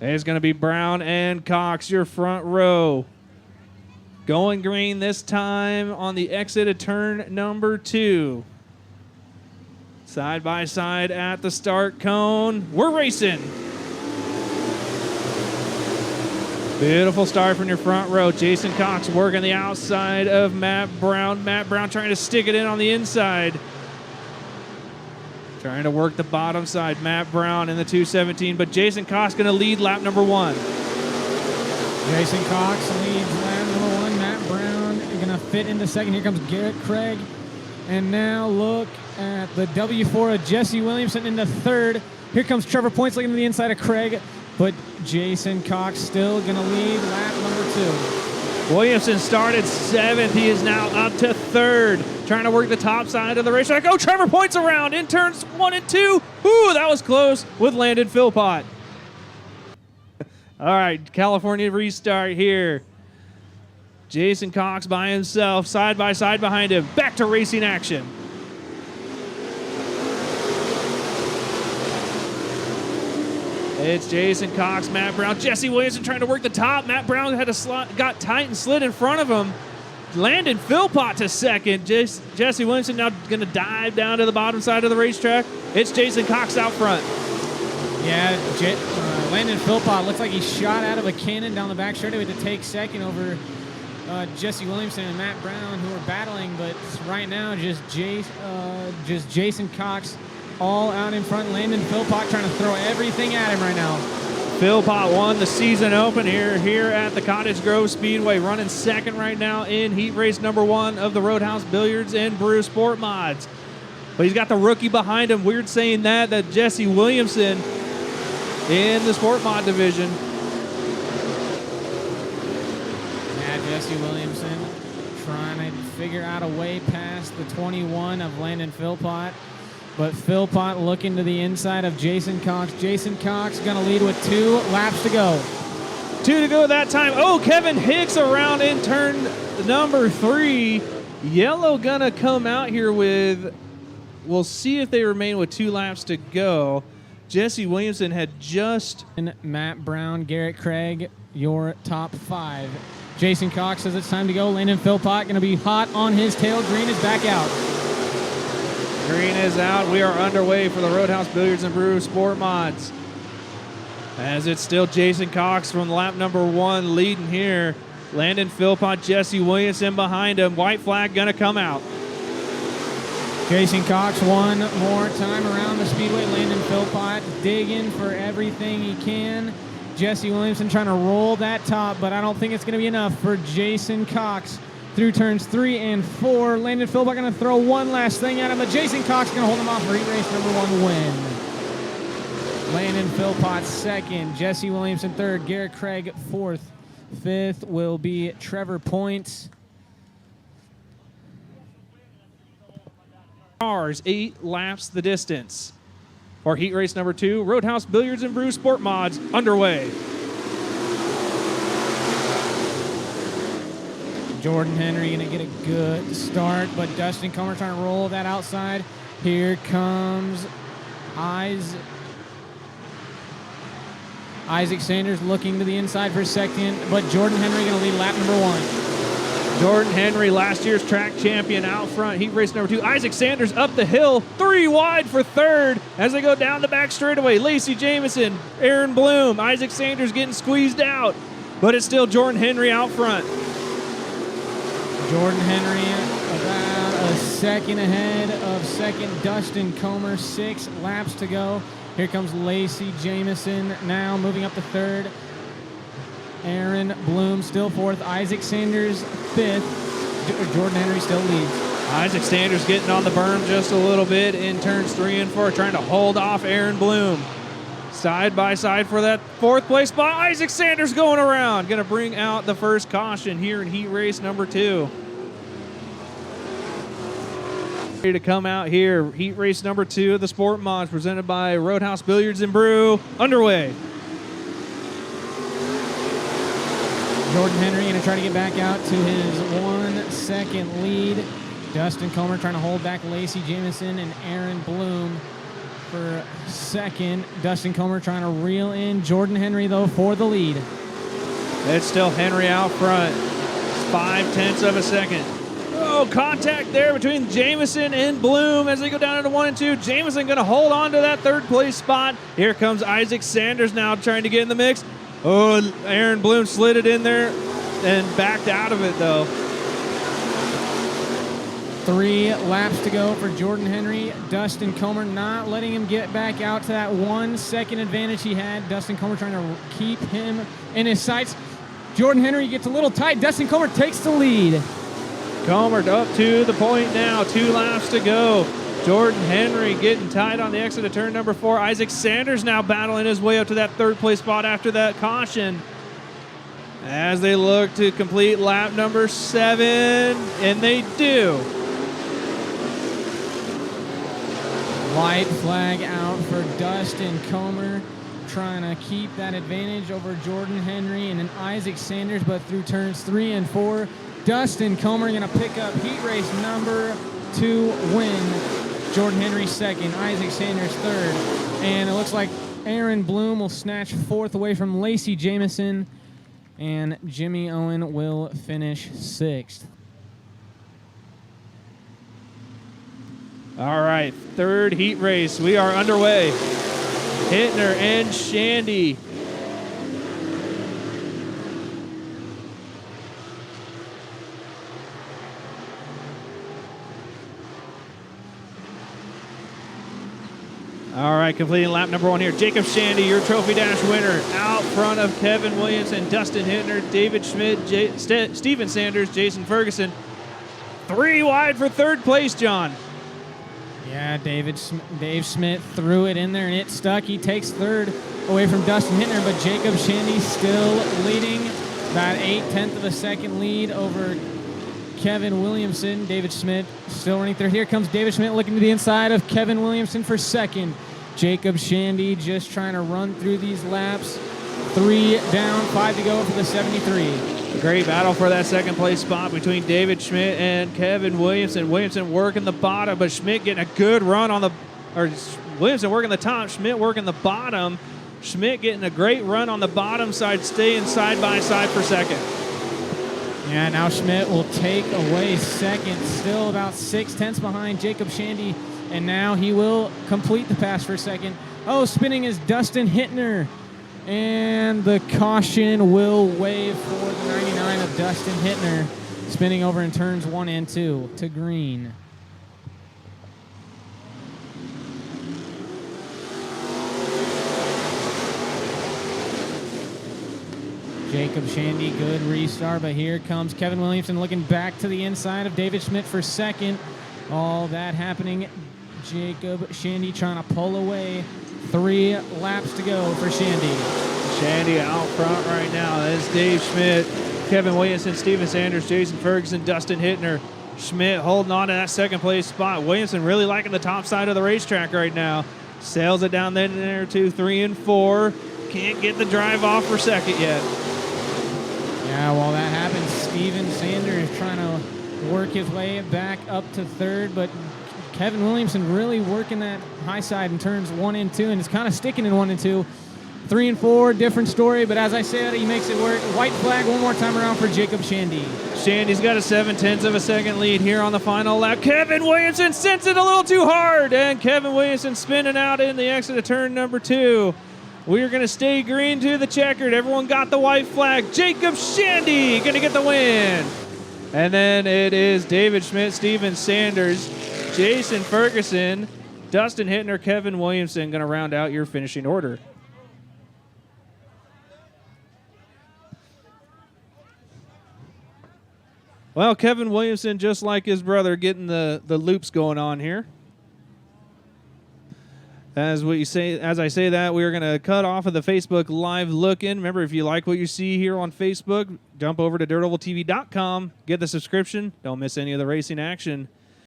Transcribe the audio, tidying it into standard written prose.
It's going to be Brown and Cox, your front row. Going green this time on the exit of turn number 2. Side by side at the start cone. We're racing. Beautiful start from your front row. Jason Cox working the outside of Matt Brown. Matt Brown trying to stick it in on the inside. Trying to work the bottom side. Matt Brown in the 217, but Jason Cox going to lead lap number 1. Jason Cox leads lap number 1. Matt Brown going to fit into second. Here comes Garrett Craig. And now look at the W4 of Jesse Williamson into third. Here comes Trevor Points looking to the inside of Craig, but Jason Cox still going to lead lap number 2. Williamson started 7th. He is now up to 3rd. Trying to work the top side of the racetrack. Oh, Trevor Points around in turns 1 and 2. Ooh, that was close with Landon Philpott. All right, California restart here. Jason Cox by himself, side by side behind him. Back to racing action. It's Jason Cox, Matt Brown, Jesse Williamson trying to work the top. Matt Brown had got tight and slid in front of him. Landon Philpott to second. Jesse Williamson now going to dive down to the bottom side of the racetrack. It's Jason Cox out front. Yeah, Landon Philpott looks like he shot out of a cannon down the back straightaway to take second over Jesse Williamson and Matt Brown, who are battling, but right now just Jason Cox all out in front. Landon Philpott trying to throw everything at him right now. Philpott won the season open here at the Cottage Grove Speedway, running second right now in heat race number 1 of the Roadhouse Billiards and Brew Sportmods. But he's got the rookie behind him. Weird saying that Jesse Williamson in the Sport Mod division. Yeah, Jesse Williamson trying to figure out a way past the 21 of Landon Philpott. But Philpott looking to the inside of Jason Cox. Jason Cox going to lead with 2 laps to go. 2 to go that time. Oh, Kevin Hicks around in turn number 3. Yellow going to come out here with, we'll see if they remain with 2 laps to go. Jesse Williamson had just... And Matt Brown, Garrett Craig, your top 5. Jason Cox says it's time to go. Landon Philpott going to be hot on his tail. Green is back out. Green is out. We are underway for the Roadhouse Billiards and Brew Sport Mods. As it's still Jason Cox from lap number 1 leading here. Landon Philpott, Jesse Williamson behind him. White flag going to come out. Jason Cox one more time around the speedway. Landon Philpott digging for everything he can. Jesse Williamson trying to roll that top, but I don't think it's going to be enough for Jason Cox. Through turns 3 and 4, Landon Philpott going to throw one last thing at him, but Jason Cox going to hold him off for heat race number 1 win. Landon Philpott second, Jesse Williamson third, Garrett Craig fourth. Fifth will be Trevor Points. Cars 8 laps the distance. For heat race number 2, Roadhouse Billiards and Brew Sport Mods underway. Jordan Henry going to get a good start, but Dustin Comer trying to roll that outside. Here comes Isaac Sanders looking to the inside for a second, but Jordan Henry going to lead lap number 1. Jordan Henry, last year's track champion, out front. Heat race number 2. Isaac Sanders up the hill, 3 wide for third as they go down the back straightaway. Lacey Jamison, Aaron Bloom, Isaac Sanders getting squeezed out, but it's still Jordan Henry out front. Jordan Henry about a second ahead of second. Dustin Comer, 6 laps to go. Here comes Lacey Jamison now moving up to third. Aaron Bloom still fourth. Isaac Sanders fifth. Jordan Henry still leads. Isaac Sanders getting on the berm just a little bit in turns 3 and 4, trying to hold off Aaron Bloom. Side by side for that 4th place spot. Isaac Sanders going around. Going to bring out the first caution here in heat race number 2. Ready to come out here. Heat race number 2 of the Sport Mods presented by Roadhouse Billiards and Brew underway. Jordan Henry going to try to get back out to his 1 second lead. Dustin Comer trying to hold back Lacey Jamison and Aaron Bloom. for second. Dustin Comer trying to reel in Jordan Henry, though, for the lead. It's still Henry out front. 0.5 of a second. Oh, contact there between Jamison and Bloom as they go down into 1 and 2. Jamison going to hold on to that third place spot. Here comes Isaac Sanders now trying to get in the mix. Oh, Aaron Bloom slid it in there and backed out of it, though. 3 laps to go for Jordan Henry. Dustin Comer not letting him get back out to that 1 second advantage he had. Dustin Comer trying to keep him in his sights. Jordan Henry gets a little tight. Dustin Comer takes the lead. Comer up to the point now. 2 laps to go. Jordan Henry getting tight on the exit of turn number 4. Isaac Sanders now battling his way up to that third place spot after that caution. As they look to complete lap number 7, and they do. White flag out for Dustin Comer, trying to keep that advantage over Jordan Henry and then Isaac Sanders, but through turns 3 and 4, Dustin Comer going to pick up heat race number 2 win. Jordan Henry second, Isaac Sanders third, and it looks like Aaron Bloom will snatch 4th away from Lacey Jamison, and Jimmy Owen will finish 6th. All right, third heat race. We are underway. Hittner and Shandy. All right, completing lap number 1 here. Jacob Shandy, your Trophy Dash winner, out front of Kevin Williamson, Dustin Hittner, David Schmidt, Steven Sanders, Jason Ferguson. 3 wide for third place, John. Yeah, Dave Smith threw it in there and it stuck. He takes third away from Dustin Hittner, but Jacob Shandy still leading. About 0.8 of a second lead over Kevin Williamson. David Schmidt still running third. Here comes David Schmidt looking to the inside of Kevin Williamson for second. Jacob Shandy just trying to run through these laps. 3 down, 5 to go for the 73. A great battle for that second place spot between David Schmidt and Kevin Williamson. Williamson working the bottom, but Schmidt getting a good run on the, or Williamson working the top, Schmidt working the bottom. Schmidt getting a great run on the bottom side, staying side by side for second. Yeah, now Schmidt will take away second, still about 0.6 behind Jacob Shandy, and now he will complete the pass for second. Oh, spinning is Dustin Hittner. And the caution will wave for the 99 of Dustin Hittner, spinning over in turns 1 and 2 to green. Jacob Shandy, good restart, but here comes Kevin Williamson looking back to the inside of David Schmidt for second. All that happening, Jacob Shandy trying to pull away. 3 laps to go for Shandy. Shandy out front right now. That's Dave Schmidt, Kevin Williamson, Steven Sanders, Jason Ferguson, Dustin Hittner. Schmidt holding on to that second place spot. Williamson really liking the top side of the racetrack right now. Sails it down there to 3 and 4. Can't get the drive off for second yet. Yeah, while that happens, Steven Sanders trying to work his way back up to third, but Kevin Williamson really working that high side in turns 1 and 2, and it's kind of sticking in 1 and 2. 3 and 4, different story, but as I say that, he makes it work. White flag one more time around for Jacob Shandy. Shandy's got a 0.7 of a second lead here on the final lap. Kevin Williamson sends it a little too hard, and Kevin Williamson spinning out in the exit of turn number 2. We're going to stay green to the checkered. Everyone got the white flag. Jacob Shandy going to get the win. And then it is David Schmidt, Steven Sanders, Jason Ferguson, Dustin Hittner, Kevin Williamson going to round out your finishing order. Well, Kevin Williamson, just like his brother, getting the loops going on here. As I say that, we are going to cut off of the Facebook Live look-in. Remember, if you like what you see here on Facebook, jump over to dirtovaltv.com, get the subscription. Don't miss any of the racing action.